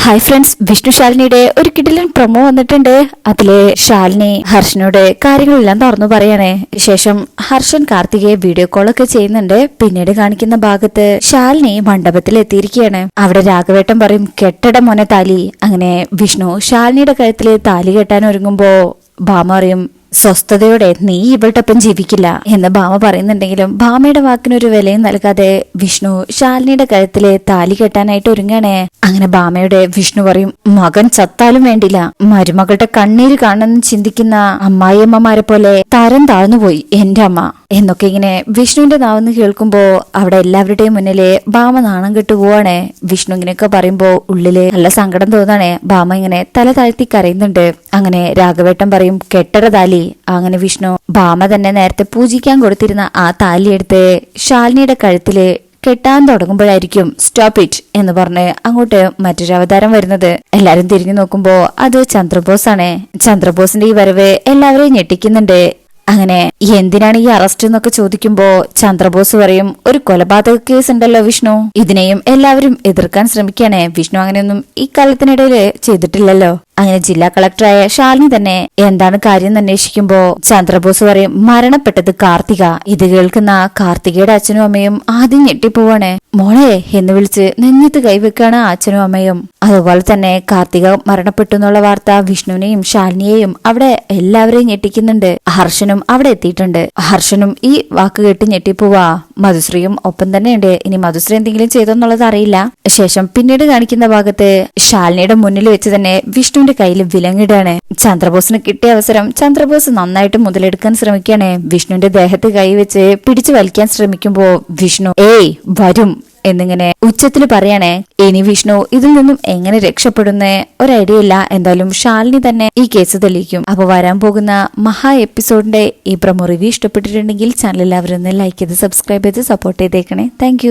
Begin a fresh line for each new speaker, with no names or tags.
Hi friends, Vishnu ശാലിനിയുടെ ഒരു കിടിലൻ promo വന്നിട്ടുണ്ട്. അതിലെ ശാലിനി ഹർഷനോട് കാര്യങ്ങളെല്ലാം തുറന്നു പറയണേ. ശേഷം ഹർഷൻ കാർത്തികയെ വീഡിയോ കോൾ ഒക്കെ ചെയ്യുന്നുണ്ട്. പിന്നീട് കാണിക്കുന്ന ഭാഗത്ത് ശാലിനി മണ്ഡപത്തിൽ എത്തിയിരിക്കുകയാണ്. അവിടെ രാഘവേട്ടൻ പറയും, കെട്ടട മോനെ താലി. അങ്ങനെ വിഷ്ണു ശാലിനിയുടെ കഴുത്തിൽ താലി കെട്ടാൻ ഒരുങ്ങുമ്പോ ഭാമ പറയും, സ്വസ്ഥതയോടെ നീ ഇവൾക്കൊപ്പം ജീവിക്കില്ല എന്ന് ഭാമ പറയുന്നുണ്ടെങ്കിലും ഭാമയുടെ വാക്കിനൊരു വിലയും നൽകാതെ വിഷ്ണു ശാലിനിയുടെ കഴുത്തില് താലി കെട്ടാനായിട്ട് ഒരുങ്ങാണേ. അങ്ങനെ ഭാമയുടെ വിഷ്ണു പറയും, മകൻ ചത്താലും വേണ്ടില്ല, മരുമകളുടെ കണ്ണീര് കാണണമെന്ന് ചിന്തിക്കുന്ന അമ്മായിയമ്മമാരെ പോലെ തരം താഴ്ന്നുപോയി എന്റെ അമ്മ എന്നൊക്കെ ഇങ്ങനെ വിഷ്ണുവിന്റെ നാവെന്ന് കേൾക്കുമ്പോ അവിടെ എല്ലാവരുടെയും മുന്നില് ഭാമ നാണം കെട്ടുപോവാണേ. വിഷ്ണു ഇങ്ങനെയൊക്കെ പറയുമ്പോ ഉള്ളില് നല്ല സങ്കടം തോന്നാണേ. ഭാമ ഇങ്ങനെ തല താഴ്ത്തി കരയുന്നുണ്ട്. അങ്ങനെ രാഘവേട്ടൻ പറയും, കെട്ടട താലി. അങ്ങനെ വിഷ്ണു ഭാമ തന്നെ നേരത്തെ പൂജിക്കാൻ കൊടുത്തിരുന്ന ആ താലി എടുത്ത് ശാലിനിയുടെ കഴുത്തില് കെട്ടാൻ തുടങ്ങുമ്പോഴായിരിക്കും സ്റ്റോപ്പ് ഇറ്റ് എന്ന് പറഞ്ഞ് അങ്ങോട്ട് മറ്റൊരു അവതാരം വരുന്നത്. എല്ലാരും തിരിഞ്ഞു നോക്കുമ്പോ അത് ചന്ദ്രബോസ് ആണ്. ചന്ദ്രബോസിന്റെ ഈ വരവ് എല്ലാവരെയും ഞെട്ടിക്കുന്നുണ്ട്. അങ്ങനെ എന്തിനാണ് ഈ അറസ്റ്റ് എന്നൊക്കെ ചോദിക്കുമ്പോ ചന്ദ്രബോസ് പറയും, ഒരു കൊലപാതക കേസ് ഉണ്ടല്ലോ വിഷ്ണു, ഇതിനെയും എല്ലാവരും എതിർക്കാൻ ശ്രമിക്കാണേ. വിഷ്ണു അങ്ങനെയൊന്നും ഈ കാലത്തിനിടയില് ചെയ്തിട്ടില്ലല്ലോ. അങ്ങനെ ജില്ലാ കളക്ടറായ ശാലിനി തന്നെ എന്താണ് കാര്യം എന്ന് അന്വേഷിക്കുമ്പോ ചന്ദ്രബോസ് പറയും, മരണപ്പെട്ടത് കാർത്തിക. ഇത് കേൾക്കുന്ന കാർത്തികയുടെ അച്ഛനും അമ്മയും ആദ്യം ഞെട്ടിപ്പോവാണ്. മോളെ എന്ന് വിളിച്ച് നെഞ്ഞത്ത് കൈവെക്കാണ് അച്ഛനും അമ്മയും. അതുപോലെ തന്നെ കാർത്തിക മരണപ്പെട്ടു എന്നുള്ള വാർത്ത വിഷ്ണുവിനെയും ശാലിനിയെയും അവിടെ എല്ലാവരെയും ഞെട്ടിക്കുന്നുണ്ട്. ഹർഷനും അവിടെ എത്തിയിട്ടുണ്ട്. ഹർഷനും ഈ വാക്ക് കേട്ട് ഞെട്ടിപ്പോവാ. മധുശ്രീയും ഒപ്പം തന്നെയുണ്ട്. ഇനി മധുശ്രീ എന്തെങ്കിലും ചെയ്തെന്നുള്ളത് അറിയില്ല. ശേഷം പിന്നീട് കാണിക്കുന്ന ഭാഗത്ത് ശാലിനിയുടെ മുന്നിൽ വെച്ച് തന്നെ വിഷ്ണുവിന്റെ കയ്യിൽ വിലങ്ങിടാണ്. ചന്ദ്രബോസിന് കിട്ടിയ അവസരം ചന്ദ്രബോസ് നന്നായിട്ട് മുതലെടുക്കാൻ ശ്രമിക്കുകയാണ്. വിഷ്ണുവിന്റെ ദേഹത്ത് കൈവച്ച് പിടിച്ചു വലിക്കാൻ ശ്രമിക്കുമ്പോ വിഷ്ണു ഏയ് വരും എന്നിങ്ങനെ ഉച്ചത്തിൽ പറയണേ. ഇനി വിഷ്ണു ഇതിൽ നിന്നും എങ്ങനെ രക്ഷപ്പെടുന്ന ഒരു ഐഡിയ ഇല്ല. എന്തായാലും ശാലിനി തന്നെ ഈ കേസ് തെളിയിക്കും. അപ്പൊ വരാൻ പോകുന്ന മഹാ എപ്പിസോഡിന്റെ ഈ പ്രൊമോ റിവ്യൂ ഇഷ്ടപ്പെട്ടിട്ടുണ്ടെങ്കിൽ ചാനൽ എല്ലാവരും ലൈക്ക് ചെയ്ത് സബ്സ്ക്രൈബ് ചെയ്ത് സപ്പോർട്ട് ചെയ്തേക്കണേ. താങ്ക്